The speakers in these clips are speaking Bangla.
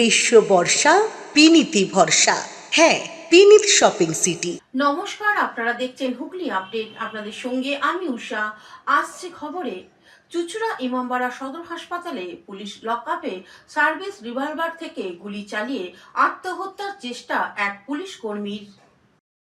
গ্রীষ্ম বর্ষা বিনীতি ভরসা। হ্যাঁ, বিনীত শপিং সিটি। নমস্কার, আপনারা দেখছেন হুগলি আপডেট। আপনাদের সঙ্গে আমি উষা। আসছে খবরে, চুঁচুড়া ইমামবাড়া সদর হাসপাতালে পুলিশ লকআপে সার্ভিস রিভলভার থেকে গুলি চালিয়ে আত্মহত্যার চেষ্টা এক পুলিশ কর্মীর।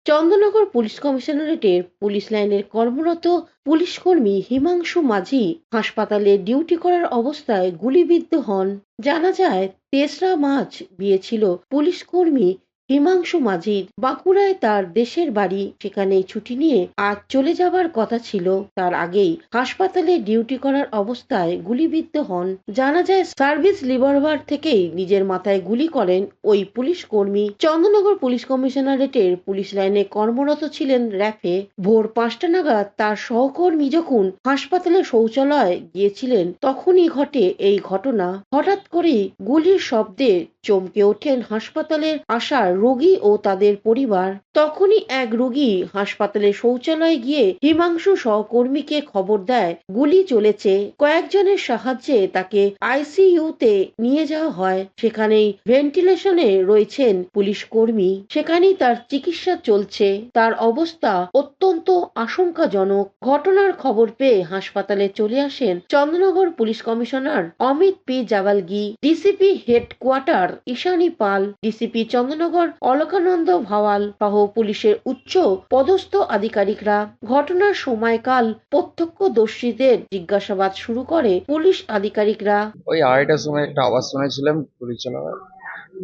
চন্দননগর পুলিশ কমিশনারেটের পুলিশ লাইনের কর্মরত পুলিশ কর্মী হিমাংশু মাঝি হাসপাতালে ডিউটি করার অবস্থায় গুলিবিদ্ধ হন। জানা যায় ৩রা মার্চ বিয়ে ছিল পুলিশ কর্মী হিমাংশু মাঝির। বাঁকুড়ায় তার দেশের বাড়ি, সেখানেই ছুটি নিয়ে আজ চলে যাবার কথা ছিল। তার আগেই হাসপাতালে ডিউটি করার অবস্থায় গুলিবিদ্ধ হন। জানা যায় সার্ভিস রিভলভার থেকেই নিজের মাথায় গুলি করেন ওই পুলিশ কর্মী। চন্দননগর পুলিশ কমিশনারেটের পুলিশ লাইনে কর্মরত ছিলেন র্যাফে। ভোর ৫টা নাগাদ তার সহকর্মী যখন হাসপাতালে শৌচালয়ে গিয়েছিলেন তখনই ঘটে এই ঘটনা। হঠাৎ করেই গুলির শব্দে চমকে ওঠেন হাসপাতালে আসা রোগী ও তাদের পরিবার। তখনই এক রোগী হাসপাতালে শৌচালয়ে গিয়ে হিমাংশু সহকর্মীকে খবর দেয় গুলি চলেছে। কয়েকজনের সাহায্যে তাকে আইসিইউতে নিয়ে যাওয়া হয়। সেখানেই ভেন্টিলেশনে রয়েছেন পুলিশ কর্মী। সেখানেই তার চিকিৎসা চলছে। তার অবস্থা অত্যন্ত আশঙ্কাজনক। ঘটনার খবর পেয়ে হাসপাতালে চলে আসেন Chandannagar police commissioner Amit P Javalgi, DCP headquarter Ishani Pal, DCP Chandannagar Alakananda Bhawal সহ পুলিশের উচ্চ পদস্থ আধিকারিকরা। ঘটনার সময়কাল প্রত্যক্ষদর্শীদের জিজ্ঞাসাবাদ শুরু করে পুলিশ আধিকারিকরা। ওই ২:৩০টার সময় একটা আওয়াজ শুনেছিলাম গুলি চালাবার,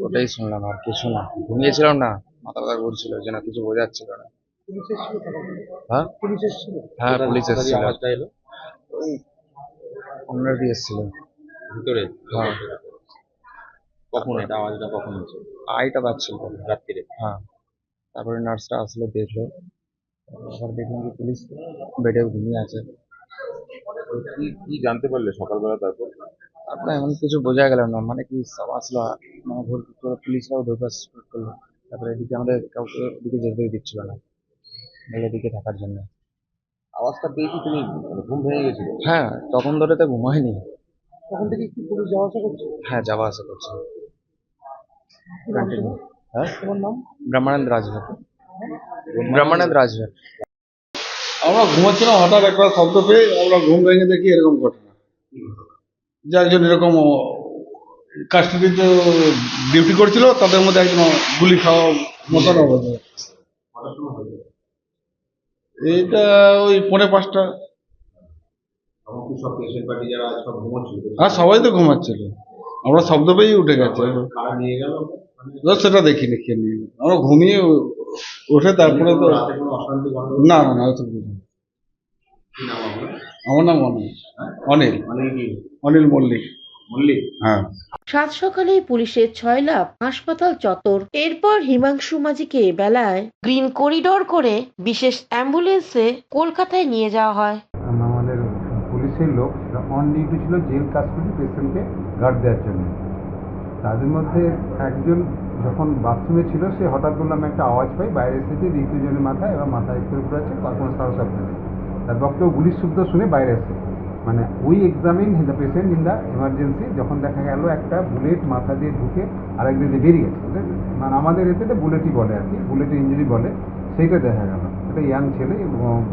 ওটাই শুনলাম, আর কিছু না। ঘুমিয়েছিলাম না, মাথা ব্যথা করছিল, যেন কিছু বোঝা যাচ্ছিল না। হ্যাঁ, হ্যাঁ, পুলিশ এসেছিল। ওই আপনার দিয়ে এসেছিল ভিতরে। হ্যাঁ। কখন এটা আওয়াজটা কখন হচ্ছে? ২:৩০টা বাজছিল রাত্রিরে? হ্যাঁ। তারপরে নার্সরা আসলো, দেখলো, আবার দেখলাম যে পুলিশ বেডে ঘুমিয়ে আছে। তো কি জানতে পারলে সকালবেলা তারপর? তারপরে এমন কিছু বোঝা গেল না, মানে কি সব আসলো, মানে ভোর করে পুলিশরাও ঢোকা শুরু করলো। তারপরে এদিকে আমাদের কাউকে এদিকে যেতে দিচ্ছিল না, এদিকে থাকার জন্য। আওয়াজটা পেয়েছি তুমি মানে ঘুম ভেঙে গেছিল? হ্যাঁ, তখন ধরে তো ঘুমায়নি। তখন থেকে কি পুলিশ যাওয়া আসা করছে? হ্যাঁ, যাওয়া আসা করছে কন্টিনিউ। হ্যাঁ, তোমার নাম? ব্রহ্মানন্দ রাজভর। ব্রহ্মানন্দ রাজভর। আমরা ঘুমাচ্ছিলাম, হঠাৎ একটা শব্দ পেয়ে আমরা ঘুম ভেঙে দেখি এরকম ঘটনা, যে একজন এরকম কাস্টডিতে ডিউটি করছিল, তাদের মধ্যে একজন গুলি খাওয়া মতন অবস্থা। এইটা ওই 4:45টা। তখন কি সব পেশেন্ট পার্টি যারা সব ঘুমাচ্ছিল? আর সবাই তো ঘুমাচ্ছিল, আমরা শব্দ পেয়েই উঠে গেছে। কারা নিয়ে গেল? সেটা দেখিনি, কে নিয়ে গেল। আমরা ঘুমিয়ে উঠে তারপরে তো রাতে কোনো অশান্তি গন্ডগোল? না না না, ওইসব কিছু না। কি নাম আপনার? আমার নাম অনিল। অনিল অনিল কি? অনিল মল্লিক। মল্লিক? হ্যাঁ। সাত সকালে পুলিশের ৬ লাফ হাসপাতাল চত্বর। এরপর হিমাংশু মাঝিকে বেলায় গ্রিন করিডোর করে বিশেষ অ্যাম্বুলেন্সে কলকাতায় নিয়ে যাওয়া হয়। আমাদের পুলিশের লোক অন ডিউটি ছিল জেল কাস্টডি পেশেন্টকে গার্ড দেওয়ার জন্য। তাদের মধ্যে একজন যখন বাথরুমে ছিল, সে হঠাৎ বললাম একটা আওয়াজ পাই বাইরে থেকে, দ্বিতীয়জনের মাথায়, এবার মাথায় করে পড়েছে, কোনো সারা শব্দ নেই। তার বক্তব্য গুলির শব্দ শুনে বাইরে আসে, মানে we examine the patient in the emergency, যখন দেখা গেল একটা বুলেট মাথা দিয়ে ঢুকে আরেক দিকে বেরিয়ে গেছে, মানে আমাদের এতে বুলেটই বলে আর কি, বুলেটের ইঞ্জুরি বলে, সেইটা দেখা গেল। একটা ইয়াং ছেলে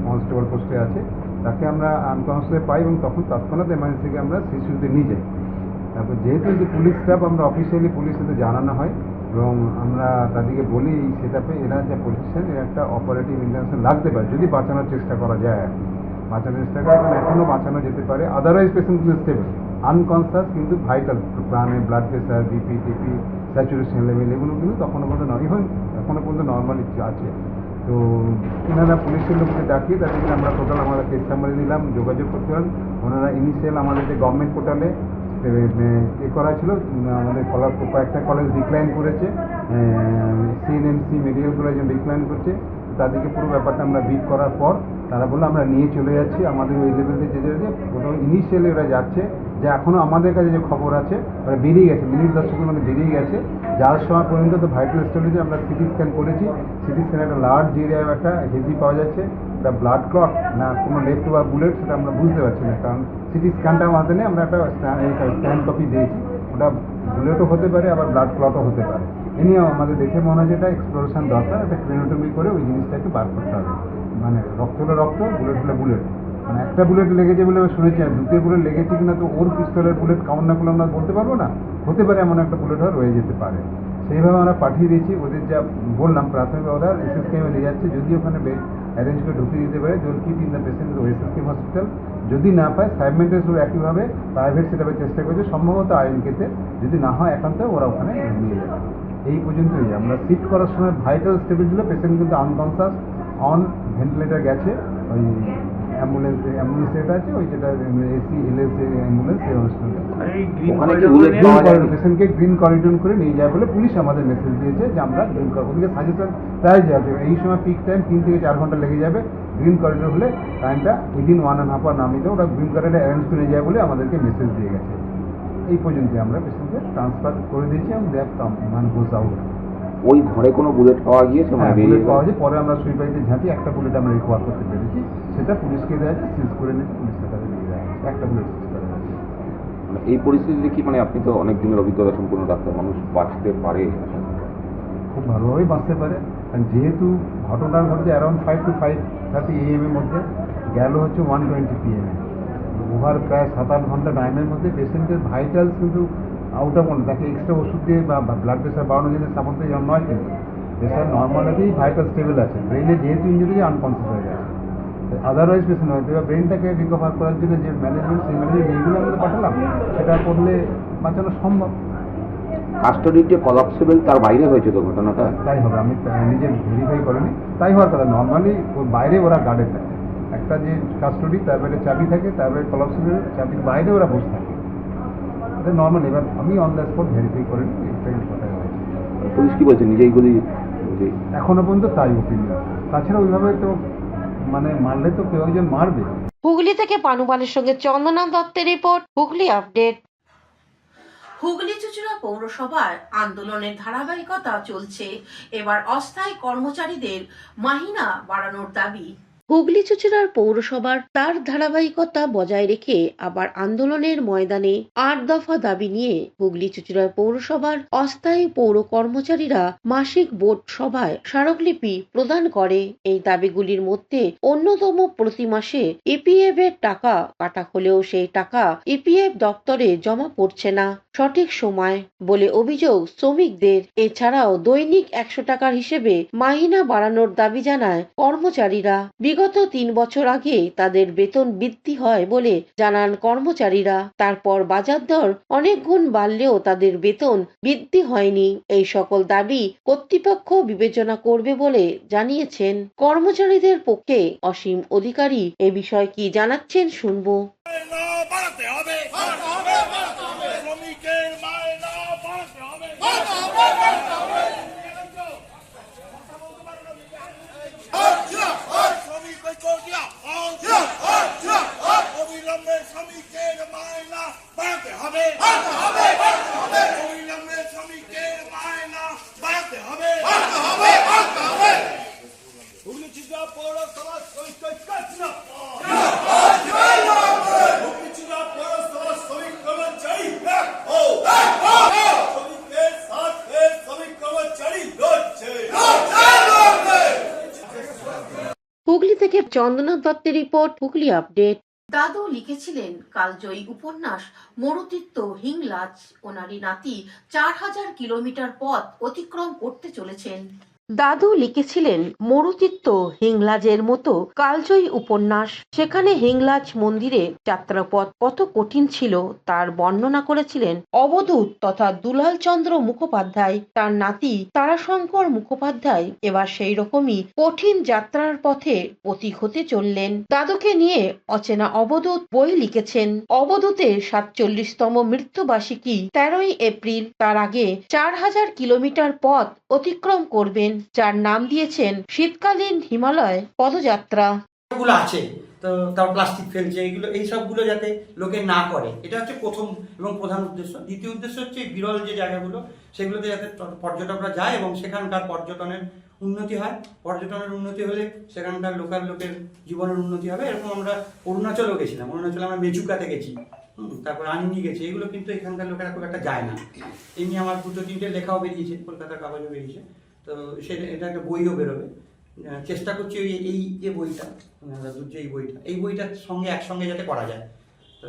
কনস্টেবল পোস্টে আছে, তাকে আমরা আনকনসিয়াস পাই এবং তখন তৎক্ষণাৎ এমার্জেন্সিকে আমরা শিশুতে নিয়ে যাই। তারপর যেহেতু যে পুলিশ স্টাফ, আমরা অফিসিয়ালি পুলিশে জানানো হয় এবং আমরা তাদেরকে বলি এই সেটআপে এরা যে পজিশন, এর একটা অপারেটিভ ইন্টারভেনশন লাগতে পারে যদি বাঁচানোর চেষ্টা করা যায় আর কি। বাঁচানোর চেষ্টা করে, কারণ এখনও বাঁচানো যেতে পারে। আদারওয়াইজ পেশেন্ট কিন্তু স্টেবল, আনকনসিয়াস কিন্তু ভাইটাল, প্রাণে ব্লাড প্রেশার, বিপি টিপি, স্যাচুরেশন লেভেল এগুলো কিন্তু তখনও পর্যন্ত নয়, ইভেন এখনও পর্যন্ত নর্মালি আছে। তো এনারা পুলিশের লোককে ডাকিয়ে তাদেরকে আমরা টোটাল আমাদের কেস সামারি দিলাম, যোগাযোগ করতে পারেন। ওনারা ইনিশিয়াল আমাদের যে গভর্নমেন্ট পোর্টালে এ করা ছিল, আমাদের কয়েকটা কলেজ ডিক্লাইন করেছে, সিএনএমসি মেডিকেল কলেজ ডিক্লাইন করছে। তাদেরকে পুরো ব্যাপারটা আমরা ব্রিফ করার পর তারা বললো আমরা নিয়ে চলে যাচ্ছি, আমাদের ওই লেভেলে যে প্রথম ইনিশিয়ালি ওরা যাচ্ছে, যে এখনও আমাদের কাছে যে খবর আছে ওরা বেরিয়ে গেছে, মিনিট 10-এর মধ্যে বেরিয়ে গেছে। যাওয়ার সময় পর্যন্ত তো ভাইটাল স্টেবিলিটি আমরা সিটি স্ক্যান করেছি, সিটি স্ক্যানে একটা লার্জ এরিয়ায় একটা হেজি পাওয়া যাচ্ছে, একটা ব্লাড ক্লট না কোনো লেফট বা বুলেট সেটা আমরা বুঝতে পারছি না, কারণ সিটি স্ক্যানটা আমাদের নেই, আমরা একটা স্ক্যান কপি দিয়েছি, ওটা বুলেটও হতে পারে, আবার ব্লাড ক্লটও হতে পারে। এ নিয়েও আমাদের দেখে মনে হয় যেটা এক্সপ্লোরেশন দরকার, একটা ক্রেনোটমি করে ওই জিনিসটাকে বার করতে হবে। মানে রক্ত হলে রক্ত, বুলেট হলে বুলেট। মানে একটা বুলেট লেগেছে বলে শুনেছি, আর দ্বিতীয় বুলেট লেগেছে কিনা তো ওর পিস্তলের বুলেট কাউন্ট না করলে আমরা বলতে পারবো না। হতে পারে এমন একটা বুলেট রয়ে যেতে পারে। সেইভাবে আমরা পাঠিয়ে দিয়েছি। ওদের যা বললাম প্রাথমিক ওরা এসএসকেএমে নিয়ে যাচ্ছে, যদি ওখানে বেড অ্যারেঞ্জ করে ঢুকিয়ে দিতে পারে, জল keep in the patient SSKM hospital. যদি না পায় সাইমেন্টের শুরু একইভাবে প্রাইভেট সেটাপে চেষ্টা করছে, সম্ভবত আইনকেতে। যদি না হয় একান্ত ওরা ওখানে নিয়ে যাবে। এই পর্যন্তই। আমরা শিফট করার সময় ভাইটাল স্টেবল ছিল, পেশেন্ট কিন্তু আনকনসাস, অন ভেন্টিলেটার গেছে। ওই অ্যাম্বুলেন্স যেটা আছে, ওই যেটা এসি এলএস অ্যাম্বুলেন্স, সেই অনুষ্ঠানটা পেশেন্টকে গ্রিন করিডোর করে নিয়ে যায় বলে পুলিশ আমাদের মেসেজ দিয়েছে যে আমরা গ্রিন করিডোর, ওদিকে সাজেশন তাই যাবে। এই সময় পিক টাইম 3 থেকে 4 ঘন্টা লেগে যাবে। গ্রিন করিডোর হলে টাইমটা উইদিন 1.5 আওয়ার নামিয়ে দেয়। ওরা গ্রিন করিডোর অ্যারেঞ্জ করে নিয়ে যায় বলে আমাদেরকে মেসেজ দিয়ে গেছে। এই পর্যন্ত আমরা পেশেন্টকে ট্রান্সফার করে দিয়েছি এবং দে হ্যাভ কাম মানে গোজ আউট। ওই ঘরে কোনো বুলেট পাওয়া গিয়েছে? হ্যাঁ, বুলেট পাওয়া যায়। পরে আমরা সুইপাইতে ঝাঁটি একটা বুলেট আমরা রিকভার করতে পেরেছি, সেটা পুলিশকে দেওয়া যায়, সিজ করে নিয়েছে, পুলিশের কাছে নিয়ে দেওয়া হয়েছে। একটা বুলেট সিজ করা হয়েছে। মানে এই পরিস্থিতিতে কি মানে আপনি তো অনেক দিনের অভিজ্ঞতা সম্পূর্ণ ডাক্তার, মানুষ বাঁচতে পারে? খুব ভালোভাবেই বাঁচতে পারে, কারণ যেহেতু ঘটনার ঘটেছে অ্যারাউন্ড 5 to 5:30 AM এর মধ্যে, গেল হচ্ছে 1:20 PM। ওভার প্রায় 7-8 ঘন্টা টাইমের মধ্যে পেশেন্টের ভাইটালস কিন্তু আউট অফ কন্ট্রোল। তাকে এক্সট্রা ওষুধ দিয়ে বা ব্লাড প্রেশার বাড়ানোর জন্য সাপোর্ট দিয়ে নয়, কিন্তু প্রেশার নর্মালিতেই ভাইটাল স্টেবল আছে। ব্রেনে যেহেতু ইঞ্জুরি আনকনসিয়াস হয়ে গেছে, আদারওয়াইজ পেশেন্ট হয়তো বা ব্রেনটাকে রিকভার করার জন্য যে ম্যানেজমেন্ট, সেই ম্যানেজমেন্ট এইগুলো আমরা পাঠালাম, সেটা করলে বাঁচানো সম্ভব। কাস্টডির যে কলাপসেবল তার বাইরে হয়েছে তো ঘটনাটা? তাই হবে, আমি নিজে ভেরিফাই করিনি, তাই হওয়ার কথা। নর্মালি ওর বাইরে ওরা গার্ডে থাকে, একটা যে কাস্টডি তার বাইরে চাবি থাকে, তার বাইরে কলাপসেবল চাবির বাইরে ওরা বসে থাকে, এটা নর্মাল। এবার আমি অন দ্য স্পট ভেরিফাই করিনি, এটাই কথাই হয়েছে। পুলিশ কি বলছে, নিজেই গুলি? এখনো পর্যন্ত তাই ওপিনিয়ন। তাছাড়া ওইভাবে তো মানে মারলে তো কেউ একজন মারবে। হুগলি থেকে পানুবানের সঙ্গে চন্দনা দত্তের রিপোর্ট, হুগলি আপডেট। হুগলি চুঁচুড়া পৌরসভায় আন্দোলনের ধারাবাহিকতা চলছে। এবার অস্থায়ী কর্মচারীদের মাহিনা বাড়ানোর দাবি। হুগলি চুঁচুড়ার পৌরসভার তার ধারাবাহিকতা বজায় রেখে আবার আন্দোলনের ময়দানে 8 দফা দাবি নিয়ে হুগলি চুঁচুড়ার পৌরসভার অস্থায়ী পৌর কর্মচারীরা মাসিক বোর্ড সভায় স্মারকলিপি প্রদান করে। এই দাবিগুলির মধ্যে অন্যতম প্রতি মাসে ইপিএফ এর টাকা কাটা হলেও সেই টাকা ইপিএফ দপ্তরে জমা পড়ছে না সঠিক সময় বলে অভিযোগ শ্রমিকদের। এছাড়াও দৈনিক 100 টাকার হিসেবে মাহিনা বাড়ানোর দাবি জানায় কর্মচারীরা। বিগত 3 বছর আগে তাদের বেতন বৃদ্ধি হয় বলে জানান কর্মচারীরা। তারপর বাজার দর অনেক গুণ বাড়লেও তাদের বেতন বৃদ্ধি হয়নি। এই সকল দাবি কর্তৃপক্ষ বিবেচনা করবে বলে জানিয়েছেন কর্মচারীদের পক্ষে অসীম অধিকারী। এ বিষয়ে কি জানাচ্ছেন শুনবো। হুগলি থেকে চন্দনা দত্তের রিপোর্ট, হুগলি আপডেট। দাদু লিখেছিলেন কালজয়ী উপন্যাস মরুতীর্থ হিংলাজ। ওনারই নাতি 4000 কিলোমিটার পথ অতিক্রম করতে চলেছেন। দাদু লিখেছিলেন মরুতীর্থ হিংলাজের মতো কালজয়ী উপন্যাস। সেখানে হিংলাজ মন্দিরে যাত্রাপথ কত কঠিন ছিল তার বর্ণনা করেছিলেন অবধূত তথা দুলাল চন্দ্র মুখোপাধ্যায়। তার নাতি তারাশঙ্কর মুখোপাধ্যায় এবার সেই রকমই কঠিন যাত্রার পথে পথিক হতে চললেন। দাদুকে নিয়ে অচেনা অবধূত বই লিখেছেন। অবধূতের 47তম মৃত্যুবার্ষিকী 13ই এপ্রিল। তার আগে 4000 কিলোমিটার পথ অতিক্রম করবেন, যার নাম দিয়েছেন শীতকালীন হিমালয় পদযাত্রা। গুলো আছে তো তার প্লাস্টিক ফেলছে, এইগুলো এই সবগুলো যাতে লোকে না করে, এটা হচ্ছে প্রথম এবং প্রধান উদ্দেশ্য। দ্বিতীয় উদ্দেশ্য হচ্ছে বিরল যে জায়গাগুলো সেগুলোতে যাতে পর্যটকরা যায় এবং সেখানকার পর্যটনের উন্নতি হয়। পর্যটনের উন্নতি হলে সেখানকার লোকাল লোকের জীবনের উন্নতি হবে। এরকম আমরা অরুণাচলেও গেছিলাম। অরুণাচলে আমরা মেচুকাতে গেছি, তারপর আনিনি গেছে, এগুলো কিন্তু এখানকার লোকেরা খুব একটা যায় না। এমনি আমার 2-3টে লেখাও বেরিয়েছে, কলকাতার কাগজও বেরিয়েছে, তো এটা একটা বইও বেরোবে। চেষ্টা করছি এই যে বইটা, যে এই বইটার সঙ্গে একসঙ্গে যাতে করা যায়। তো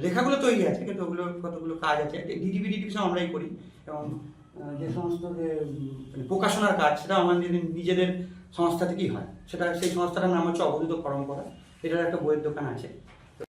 লেখাগুলো তৈরি আছে, কিন্তু ওগুলো কতগুলো কাজ আছে ডিটিভিশন আমরাই করি, এবং যে সমস্ত যে প্রকাশনার কাজ সেটা আমাদের নিজেদের সংস্থা থেকেই হয়। সেই সংস্থাটার নাম হচ্ছে অবধূত পরম্পরা। এটার একটা বইয়ের দোকান আছে।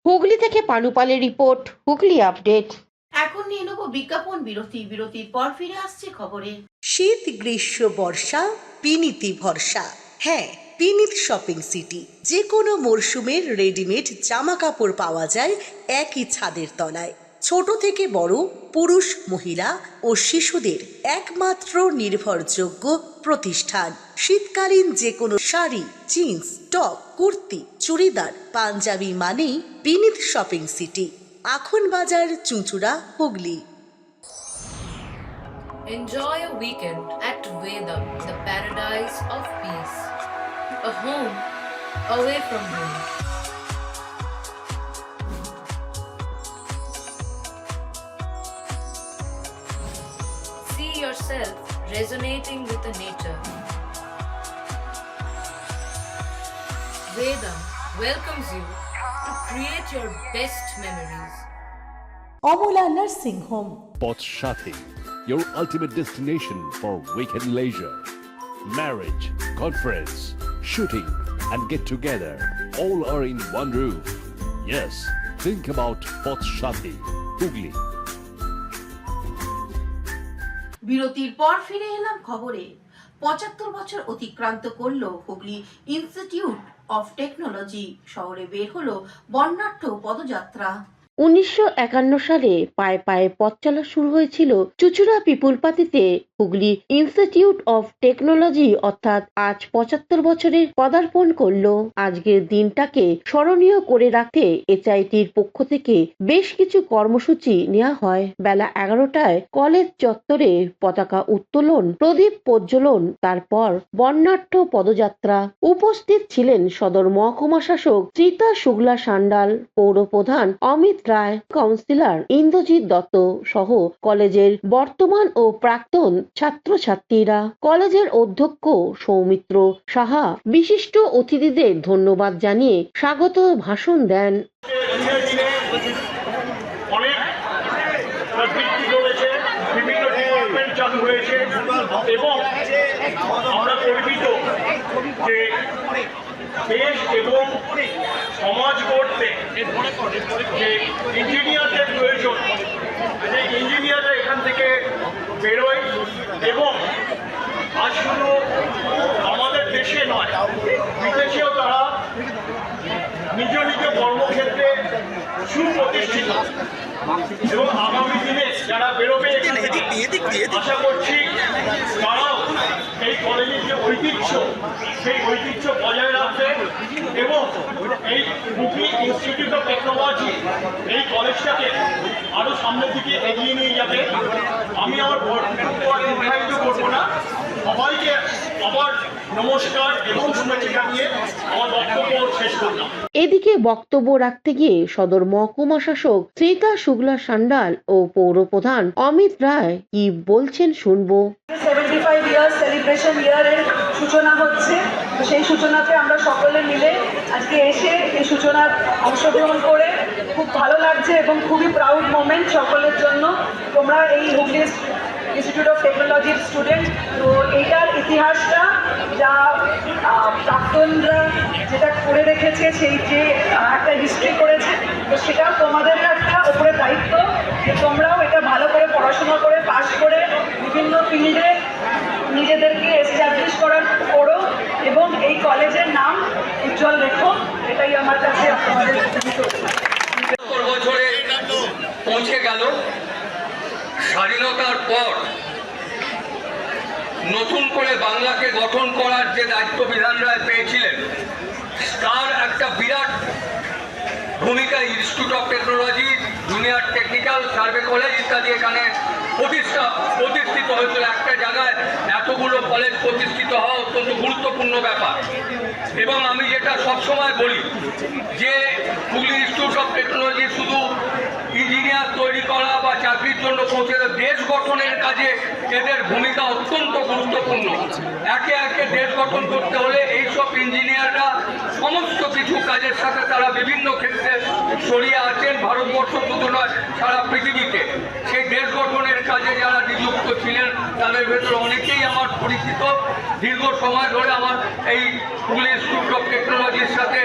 হুগলি থেকে পানুপালের রিপোর্ট, হুগলি আপডেট। এখন নিয়ে নেবো বিজ্ঞাপন বিরতি। বিরতির পর ফিরে আসছে খবরে। শীত গ্রীষ্ম বর্ষা পিনিতি ভরসা। হ্যাঁ, পিনিত শপিং সিটি। যে কোনো মরশুমের রেডিমেড জামা কাপড় পাওয়া যায় একই ছাদের তলায়। ছোট থেকে বড়, পুরুষ মহিলা ও শিশুদের একমাত্র নির্ভরযোগ্য প্রতিষ্ঠান। শীতকালীন যে কোনো শাড়ি, জিন্স, টপ, কুর্তি, চুড়িদার, পাঞ্জাবি মানেই পিনিত শপিং সিটি। আখন বাজার, চুঁচুড়া, Hooghly. Enjoy a weekend at Vedam, the paradise of peace. A home away from home. See yourself resonating with the nature. Vedam welcomes you to create your best memories. Amala nursing home. Potshati, your ultimate destination for weekend leisure. Marriage, conference, shooting, and get together all are in one roof. Yes, think about Potshati, Hugli. বিরতির পর ফিরে এলাম খবরে। ৭৫ বছর অতিক্রান্ত করল হুগলি ইনস্টিটিউট অফ টেকনোলজি। শহরে বের হলো বর্ণাঢ্য পদযাত্রা। 1951 সালে পায়ে পায়ে পথ চলা শুরু হয়েছিল চুঁচুড়া পিপুলপাতিতে হুগলি ইনস্টিটিউট অফ টেকনোলজি, অর্থাৎ আজ ৭৫ বছরের পদার্পণ করলো। আজকের দিনটাকে স্মরণীয় করে রাখতে এইচআইটির পক্ষ থেকে বেশ কিছু কর্মসূচি নেওয়া হয়। বেলা 11টায় কলেজ চত্বরে পতাকা উত্তোলন, প্রদীপ প্রজ্বলন, তারপর বর্ণাঢ্য পদযাত্রা। উপস্থিত ছিলেন সদর মহকুমা শাসক শ্রীতা শুক্লা সান্যাল, পৌর প্রধান অমিত রায়, কাউন্সিলর ইন্দ্রজিৎ দত্ত সহ কলেজের বর্তমান ও প্রাক্তন ছাত্রছাত্রীরা। কলেজের অধ্যক্ষ সৌমিত্র সাহা বিশিষ্ট অতিথিদের ধন্যবাদ জানিয়ে স্বাগত ভাষণ দেন। বিভিন্ন ডিপার্টমেন্ট চালু হয়েছে এবং আমরা গর্বিত যে দেশ এবং সমাজ গড়তে যে ইঞ্জিনিয়ারদের প্রয়োজন, যে ইঞ্জিনিয়াররা এখান থেকে বেরোয় এবং আজ শুধু আমাদের দেশে নয়, বিদেশেও তারা নিজ নিজ কর্মক্ষেত্রে সুপ্রতিষ্ঠিত এবং আগামী দিনে যারা বেরোবে আশা করছি তারাও এই কলেজের যে ঐতিহ্য, সেই ঐতিহ্য বজায় রাখবে এবং এই হুগলি ইনস্টিটিউট অফ টেকনোলজি এই কলেজটাকে আরো সামনের দিকে এগিয়ে নিয়ে যাবে। আমি আমার উৎসাহিত করবো না, সবাইকে আবার নমস্কার এবং শুভেচ্ছা জানিয়ে আমার বক্তব্য শেষ করলাম। এদিকে বক্তব্য রাখতে গিয়ে সদর মহকুমা শাসক শ্রীতা শুক্লা সান্যাল ও পৌর প্রধান অমিত রায় কি বলছেন শুনবো। 75 ইয়ার্স সেলিব্রেশন ইয়ারের সূচনা হচ্ছে, তো সেই সূচনাতে আমরা সকলে মিলে আজকে এসে এই সূচনার অংশগ্রহণ করে খুব ভালো লাগছে এবং খুবই প্রাউড মোমেন্ট সকলের জন্য। তোমরা এই হুগলি ইনস্টিটিউট অফ টেকনোলজির স্টুডেন্ট, তো এইটার ইতিহাসটা যা প্রাক্তনরা যেটা করে রেখেছে, সেই যে একটা হিস্ট্রি করেছে, তো সেটা তোমাদের একটা ওপরে দায়িত্ব যে তোমরাও এটা ভালো করে পড়াশোনা করে পাশ করে বিভিন্ন ফিল্ডে নিজেদেরকে এস্টাবলিশ করো এবং এই কলেজের নাম উজ্জ্বল রেখো। এটাই আমার কাছে আপনাদের বছরে পৌঁছে গেল। স্বাধীনতার পর নতুন করে বাংলাকে গঠন করার যে দায়িত্ব বিধান রায় পেয়েছিলেন, তার একটা বিরাট ভূমিকা institute of technology, junior technical survey college ইত্যাদি এখানে প্রতিষ্ঠিত হয়েছিল। একটা জায়গায় এতগুলো কলেজ প্রতিষ্ঠিত হওয়া অত্যন্ত গুরুত্বপূর্ণ ব্যাপার। এবং আমি যেটা সবসময় বলি যে হুগলি ইনস্টিটিউট অফ টেকনোলজি শুধু তৈরি করা বা চাকরির জন্য পৌঁছে দেওয়া, দেশ গঠনের কাজে এদের ভূমিকা অত্যন্ত গুরুত্বপূর্ণ। একে একে দেশ গঠন করতে হলে এইসব ইঞ্জিনিয়াররা সমস্ত কিছু কাজের সাথে তারা বিভিন্ন ক্ষেত্রে ছড়িয়ে আছেন, ভারতবর্ষ শুধু নয় সারা পৃথিবীতে। সেই দেশ গঠনের কাজে যারা নিযুক্ত ছিলেন তাদের ভেতরে অনেকেই আমার পরিচিত। দীর্ঘ সময় ধরে আমার এই হুগলি ইনস্টিটিউট অফ টেকনোলজির সাথে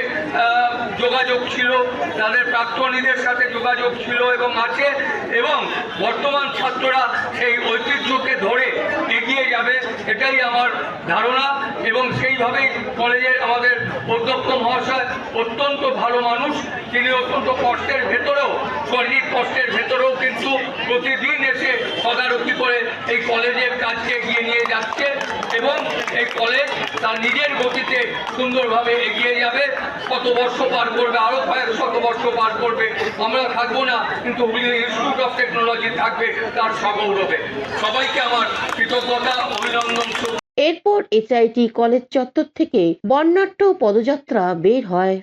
যোগাযোগ ছিল, তাদের প্রাক্তনীদের সাথে যোগাযোগ ছিল এবং আছে, এবং বর্তমান ছাত্ররা সেই ঐতিহ্যকে ধরে এগিয়ে যাবে এটাই আমার ধারণা। এবং সেইভাবেই কলেজের আমাদের অধ্যক্ষ মহাশয় অত্যন্ত ভালো মানুষ, তিনি অত্যন্ত কষ্টের ভেতরেও, শারীরিক কষ্টের ভেতরেও কিন্তু প্রতিদিন এসে তদারকি করে এই কলেজের কাজকে এগিয়ে নিয়ে যাচ্ছে এবং এই কলেজ তার নিজের গতিতে সুন্দরভাবে এগিয়ে যাবে। কত বর্ষ পার করবে, আরও কয়েক শত বর্ষ পার করবে, আমরা থাকবো না, কিন্তু হুগলি ইনস্টিটিউট অফ টেকনোলজি থাকবে তার সগৌরবে। সবাইকে আমার কৃতজ্ঞতা, অভিনন্দন। এরপর এসআইটি কলেজ চত্বর থেকে বর্ণাঢ্য পদযাত্রা বের হয়।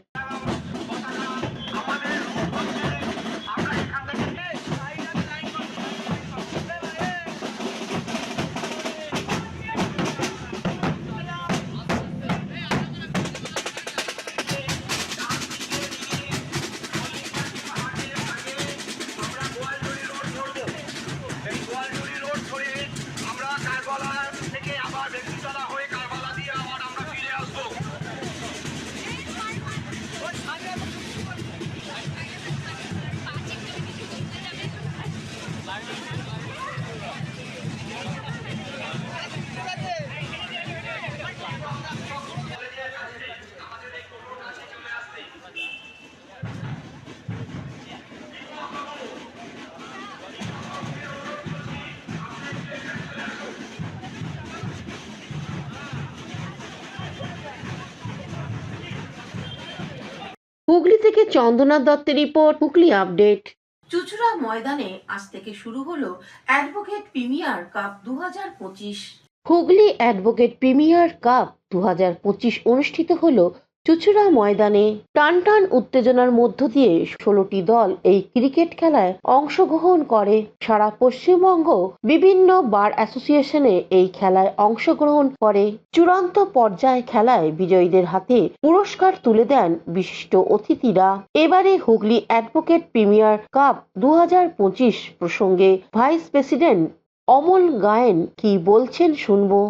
হুগলি থেকে চন্দনা দত্তের রিপোর্ট, হুগলি আপডেট। চুঁচুড়া ময়দানে আজ থেকে শুরু হলো advocate premier cup 2025। Hooghly advocate premier cup 2025 অনুষ্ঠিত হলো চুঁচুড়া ময়দানে। টানটান উত্তেজনার মধ্য দিয়ে 16টি দল এই ক্রিকেট খেলায় অংশগ্রহণ করে। সারা পশ্চিমবঙ্গ বিভিন্ন বার অ্যাসোসিয়েশনে এই খেলায় অংশগ্রহণ করে। চূড়ান্ত পর্যায়ে খেলায় বিজয়ীদের হাতে পুরস্কার তুলে দেন বিশিষ্ট অতিথিরা। এবারে হুগলি অ্যাডভোকেট প্রিমিয়ার কাপ 2025 প্রসঙ্গে ভাইস প্রেসিডেন্ট অমল গায়েন কি বলছেন শুনবো।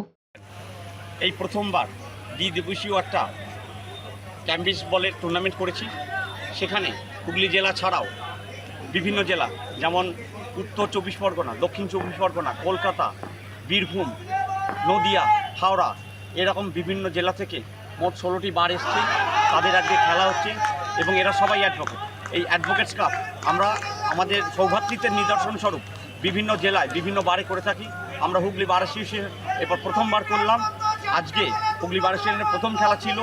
এই প্রথমবার দ্বিদিবসীয় একটা ক্যাম্বিস বলের টুর্নামেন্ট করেছি। সেখানে হুগলি জেলা ছাড়াও বিভিন্ন জেলা, যেমন উত্তর 24 পরগনা, দক্ষিণ 24 পরগনা, কলকাতা, বীরভূম, নদিয়া, হাওড়া, এরকম বিভিন্ন জেলা থেকে মোট 16টি বার এসছে। তাদের আজকে খেলা হচ্ছে এবং এরা সবাই অ্যাডভোকেট। এই অ্যাডভোকেটস কাপ আমরা আমাদের সৌভাতৃত্বের নিদর্শন স্বরূপ বিভিন্ন জেলায় বিভিন্ন বারে করে থাকি। আমরা হুগলি বার অ্যাসোসিয়েশন এবার প্রথমবার করলাম। আজকে হুগলি বার অ্যাসোসিয়েশনের প্রথম খেলা ছিল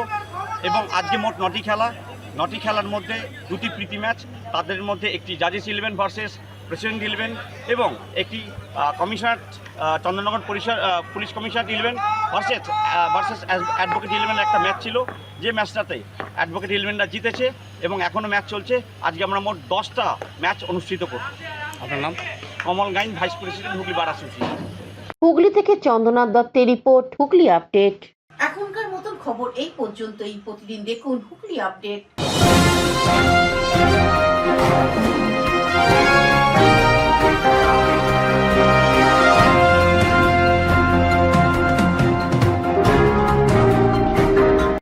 এবং আজকে মোট 9টি খেলা। 9টি খেলার মধ্যে 2টি প্রীতি ম্যাচ, তাদের মধ্যে একটি জাজেস 11 ভার্সেস প্রেসিডেন্ট 11 এবং একটি commissioner Chandannagar police commissioner 11 versus advocate 11 একটা ম্যাচ ছিল, যে ম্যাচটাতে অ্যাডভোকেট 11রা জিতেছে এবং এখনও ম্যাচ চলছে। আজকে আমরা মোট 10টা ম্যাচ অনুষ্ঠিত করব। আপনার নাম? Amal Gain, vice president, Hooghly bar association. Hooghly থেকে চন্দনা দত্তের রিপোর্ট, হুগলি আপডেট। এখনকার মতন খবর এই পর্যন্তই। প্রতিদিন দেখুন হুগলি আপডেট।